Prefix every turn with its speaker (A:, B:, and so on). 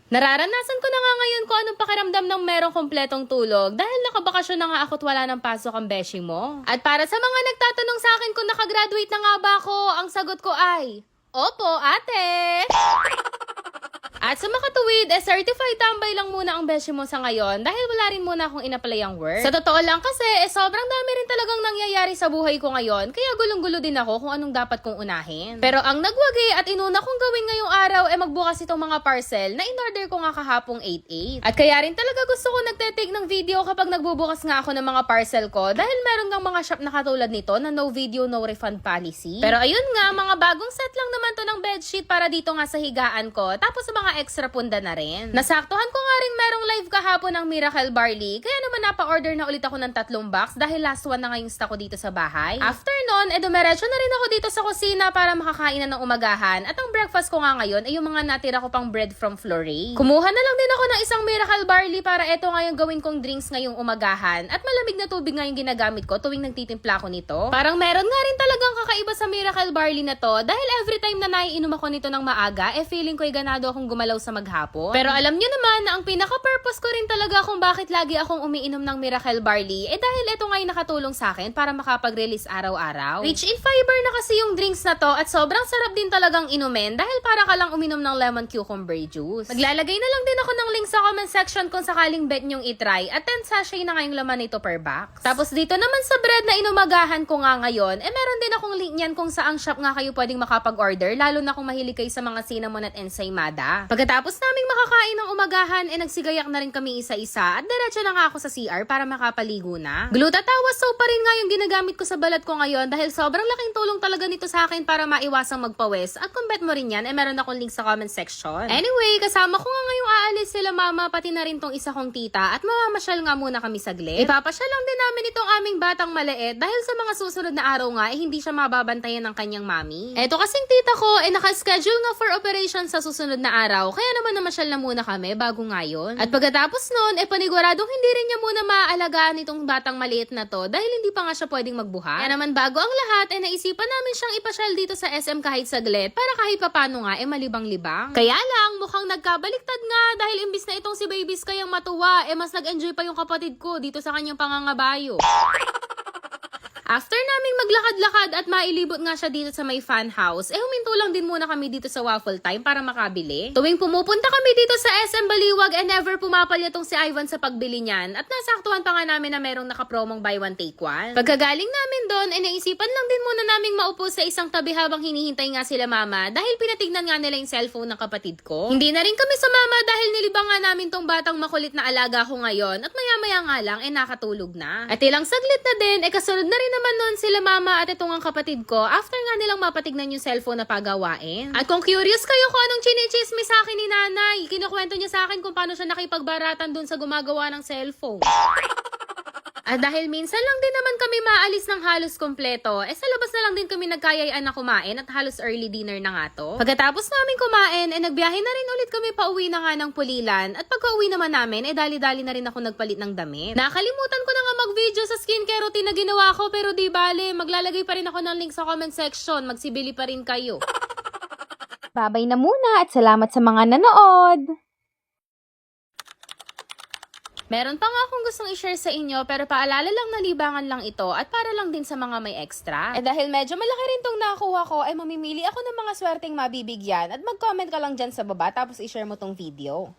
A: Nararanasan ko na nga ngayon kung anong pakiramdam ng merong kompletong tulog dahil nakabakasyon na nga ako't wala ng pasok ang beshi mo. At para sa mga nagtatanong sa akin kung nakagraduate na nga ba ako, ang sagot ko ay, Opo, ate! At sa makatuwid, certified tambay lang muna ang beshi mo sa ngayon dahil wala rin muna akong inapply ang work. Sa totoo lang kasi, sobrang dami rin talagang nangyayari sa buhay ko ngayon, kaya gulong-gulo din ako kung anong dapat kong unahin. Pero ang nagwagi at inuna kong gawin ngayong araw ay magbukas itong mga parcel na in-order ko nga kahapong 8/8. At kaya rin talaga gusto ko nagte-take ng video kapag nagbubukas nga ako ng mga parcel ko dahil meron ng mga shop na katulad nito na no video, no refund policy. Pero ayun nga, mga bagong set lang naman to ng bedsheet para dito nga sa higaan ko, tapos sa mga extra punda na rin. Nasaktuhan ko nga rin merong live kahapon ng Miracle Barley, kaya naman napa-order na ulit ako ng 3 box dahil last one na ngayong stock ko dito sa bahay. After nun, dumiretso na rin ako dito sa kusina para makakain na ng umagahan at ang breakfast ko nga ngayon ay yung mga natira ko pang bread from Flore. Kumuha na lang din ako ng isang Miracle Barley para eto nga yung gawin kong drinks ngayong umagahan at malamig na tubig nga yung ginagamit ko tuwing nagtitimpla ko nito. Parang meron nga rin talagang kakaiba sa Miracle Barley na to dahil every time na naiinom ako nito ng maaga, feeling ko ay ganado akong gumalaw sa maghapon. Pero alam nyo naman na ang pinaka-purpose ko rin talaga kung bakit lagi akong umiinom ng Miracle Barley dahil ito nga yung nakatulong sa akin para makapag-release araw-araw. Rich in fiber na kasi yung drinks na to at sobrang sarap din talagang inumin dahil para ka lang uminom ng lemon cucumber juice. Maglalagay na lang din ako ng link sa comment section kung sakaling bet nyong itry at 10 sachet na ngayong laman nito per box. Tapos dito naman sa bread na inumagahan ko nga ngayon, meron din akong link niyan kung saang shop nga kayo pwedeng makapag-order lalo na kung mahilig kayo sa mga cinnamon at ensaymada. Pagkatapos naming makakain ng umagahan, nagsigayak na rin kami isa-isa at diretso na nga ako sa CR para makapaligo na. Glutatawa soap pa rin nga yung ginagamit ko sa balat ko ngayon dahil sobrang laking tulong talaga nito sa akin para maiwasang magpawis at kung bet mo rin yan, meron akong link sa comment section. Anyway, kasama ko nga ngayong aalis sila mama pati na rin tong isa kong tita at mamamasyal nga muna kami saglit. Ipapasyal lang din namin itong aming batang maliit dahil sa mga susunod na araw nga hindi siya mababantayan ng kanyang mami. Eto kasing tita ko naka-schedule nga for operation sa susunod na araw kaya naman namasyal na muna kami bago ngayon. At pagkatapos nun, paniguradong hindi rin niya muna maaalagaan itong batang maliit na to dahil hindi pa nga siya pwedeng magbuhat. Kaya naman bago ang lahat, naisipan namin siyang ipasyal dito sa SM kahit saglit para kahit papano nga malibang-libang. Kaya lang, mukhang nagkabaliktad nga dahil imbis na itong si Babies kayang matuwa, mas nag-enjoy pa yung kapatid ko dito sa kanyang pangangabayo. After naming maglakad-lakad at mailibot nga siya dito sa may fan house, huminto lang din muna kami dito sa Waffle Time para makabili. Tuwing pumupunta kami dito sa SM Baliwag never pumapalya tong si Ivan sa pagbili niyan at nasaktuhan pa nga namin na merong nakapromong buy one take one. Pagkagaling namin doon, naisipan lang din muna naming maupo sa isang tabi habang hinihintay nga sila mama dahil pinatignan nga nila yung cellphone ng kapatid ko. Hindi na rin kami sumama dahil nilibang nga namin tong batang makulit na alaga ko ngayon at maya-maya nga lang nakatulog na. At ilang saglit na din, kasunod na rin naman nun sila mama at itong ang kapatid ko after nga nilang mapatignan yung cellphone na pagawain. At kung curious kayo kung anong chinichismis sa akin ni nanay, kinukwento niya sa akin kung paano siya nakipagbaratan dun sa gumagawa ng cellphone. At dahil minsan lang din naman kami maalis ng halos kompleto, sa labas na lang din kami nagkayayaan na kumain at halos early dinner na nga to. Pagkatapos namin kumain, nagbiyahe na rin ulit kami pauwi na nga ng Pulilan at pagka-uwi naman namin, dali-dali na rin ako nagpalit ng damit. Nakalimutan ko na nga mag-video sa skincare routine na ginawa ko pero di bale, maglalagay pa rin ako ng link sa comment section, magsibili pa rin kayo.
B: Babay na muna at salamat sa mga nanood!
A: Meron pa nga akong gustong i-share sa inyo pero paalala lang na libangan lang ito at para lang din sa mga may extra. Dahil medyo malaki rin tong nakuha ko mamimili ako ng mga swerteng mabibigyan at mag-comment ka lang dyan sa baba tapos i-share mo tong video.